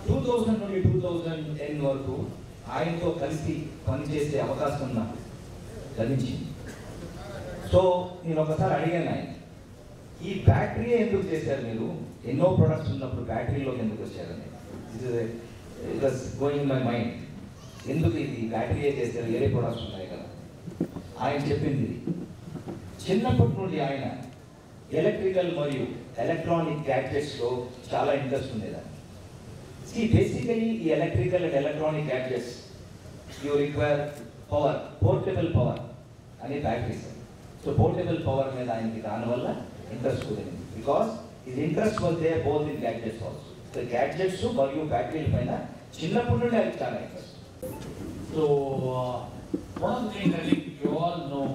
2000 నుండి 2010 వరకు ఆయనతో కలిసి పనిచేసే అవకాశం నాకు లభించింది. సో నేను ఒకసారి అడిగాను ఆయన, ఈ బ్యాటరీ ఎందుకు చేశారు మీరు, ఎన్నో ప్రొడక్ట్స్ ఉన్నప్పుడు బ్యాటరీలోకి ఎందుకు వచ్చారని. It was going my mind, ఎందుకు ఇది బ్యాటరీయే చేశారు, వేరే ప్రొడక్ట్స్ ఉన్నాయి కదా. ఆయన చెప్పింది చిన్నప్పటి నుండి ఆయన ఎలక్ట్రికల్ మరియు ఎలక్ట్రానిక్ గ్యాడ్జెట్స్లో చాలా ఇంట్రెస్ట్ ఉండేదాన్ని. బేసికలీ ఈ electrical and electronic gadgets you require power, portable power అనే బ్యాటరీస్. సో పోర్టబుల్ పవర్ మీద ఆయనకి దానివల్ల ఇంట్రెస్ట్ కుదిరింది. బికాస్ ఇది interest was there both in gadgets also. So gadgets మరియు బ్యాటరీల పైన చిన్నప్పటి నుండి ఆయనకి చాలా interest. So one of the things I think you all know,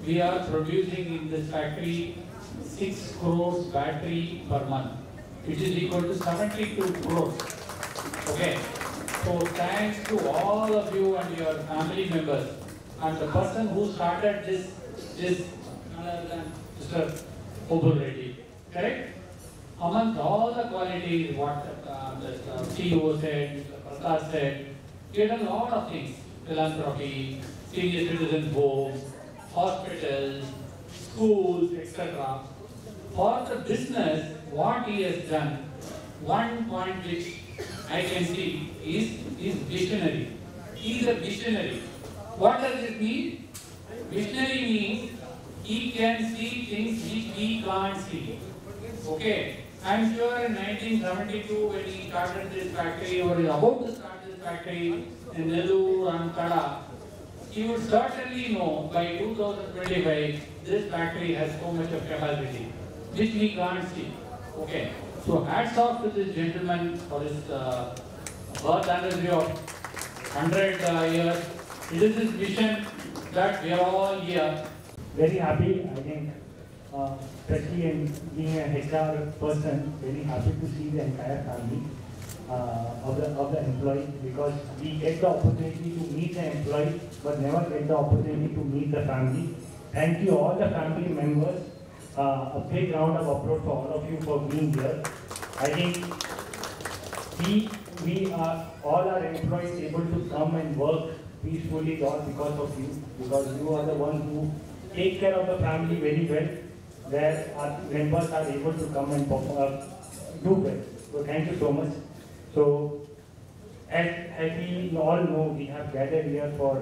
we are producing in this factory 6 crores battery per month, which is equal to 72 crores. Okay. So thanks to all of you and your family members, and the person who started this other than Mr. Obul Reddy, correct? Among all the qualities what the CEO said, Mr. Prakash said, he had a lot of things: philanthropy, senior citizens homes, hospitals, schools, etc. For the business, what he has done, one point which I can see is visionary. He is a visionary. What does it mean? Visionary means he can see things which we can't see. Okay. I'm sure in 1972 when he started this factory or is about to start this factory in Nellore and Kada, he would certainly know by 2025 this factory has so much of capacity which we can't see. Okay. So hats off to this gentleman for his birth anniversary of 100 years. It is his vision that we are all here. Very happy, I think, especially in being a HR person, very happy to see the entire family of the employee, because we get the opportunity to meet the employee but never get the opportunity to meet the family. Thank you all the family members. A big round of applause for all of you for being here. I think we are all our employees able to come and work peacefully all because of you, because you are the ones who take care of the family very well, where our members are able to come and do well. So thank you so much. So as we all know, we have gathered here for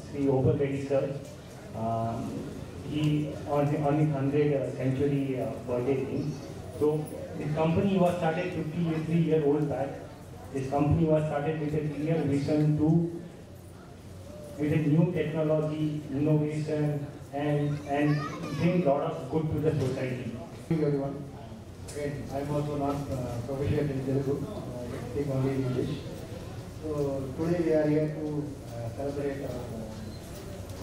Sri Obul Reddy sir. He on his 100th century birthday thing. So this company was started 53 years old back. This company was started with a clear vision to, with a new technology, innovation, and bring a lot of good to the society. Thank you everyone. Again, I am also not proficient in Telugu. I speak only English. So today we are here to celebrate our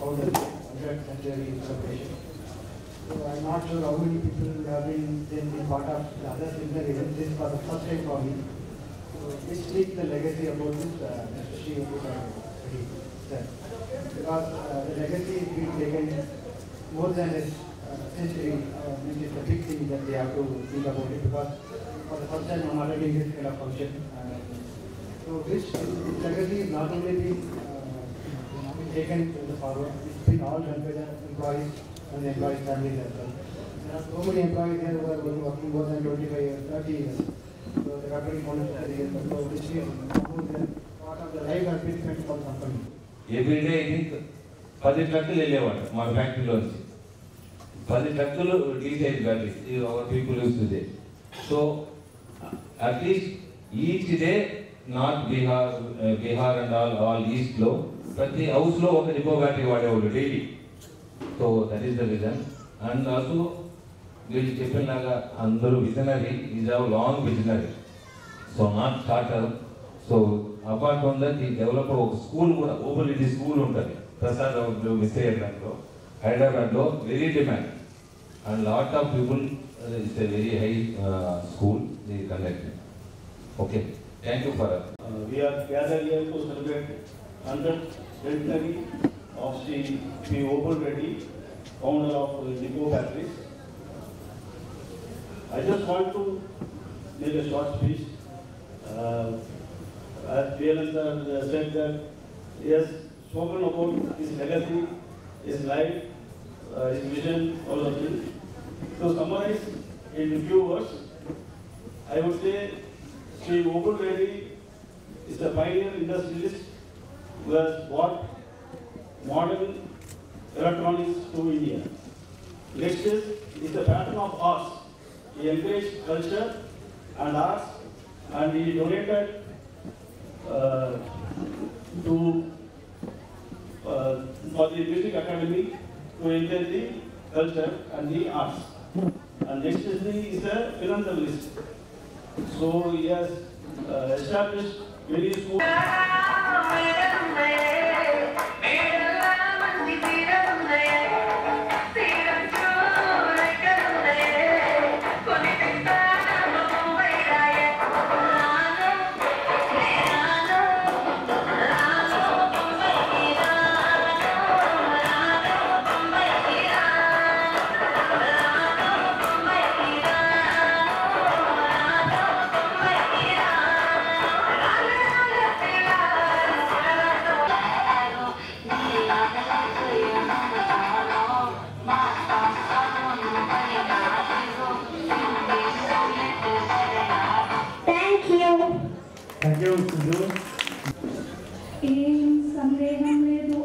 100th century celebration. So I am not sure how many people have been part of the other similar events. This was the first time for me. So this speaks the legacy about this Mr. Sri Obul Reddy sir. Because the legacy is being taken more than a century, which is the big thing that we have to think about it, because for the first time I'm already in this kind of function. So which legacy is not only being taken to the forward, it's been all done by the employees and the employees' families as well. There are so many employees here who are working more than 25 years, 30 years. So they are very important years. So which is part of the life has been spent for the company. Every day I think 10 ట్రక్కులు వెళ్ళేవాడు మా ఫ్యాక్టరీలోంచి. 10 ట్రక్కులు D size batteries our people use to they. So at least each day north Bihar and all ఈస్ట్లో ప్రతి హౌస్లో ఒక depot battery వాడేవాడు daily. So that is the reason. And also వీళ్ళు చెప్పినలాగా అందరూ visionary is a long visionary, so not starter. So apart from that ఈ develop ఒక స్కూల్ కూడా, ఓబుల్ రెడ్డి స్కూల్ ఉంటుంది ప్రసాద్ విశాఖపట్నంలో, హైదరాబాద్లో very demand and lot of people. It's a very high school the conducted. Okay, thank you for we are gathered here to celebrate 100th centenary of Sri Obul Reddy, founder of Depot Batteries. I just want to make a short speech. As Velan sir said that he has spoken about his legacy, his life, his vision, all of it. To summarize in few words, I would say Sri Gopal Reddy is a pioneer industrialist who has brought modern electronics to India. Next is the pattern of arts. He encouraged culture and arts, and he donated for the music academy to encourage the culture and the arts. And next is a philanthropist. So he has established many schools. Thank you, Sindhu. ఏం సందేహం లేదు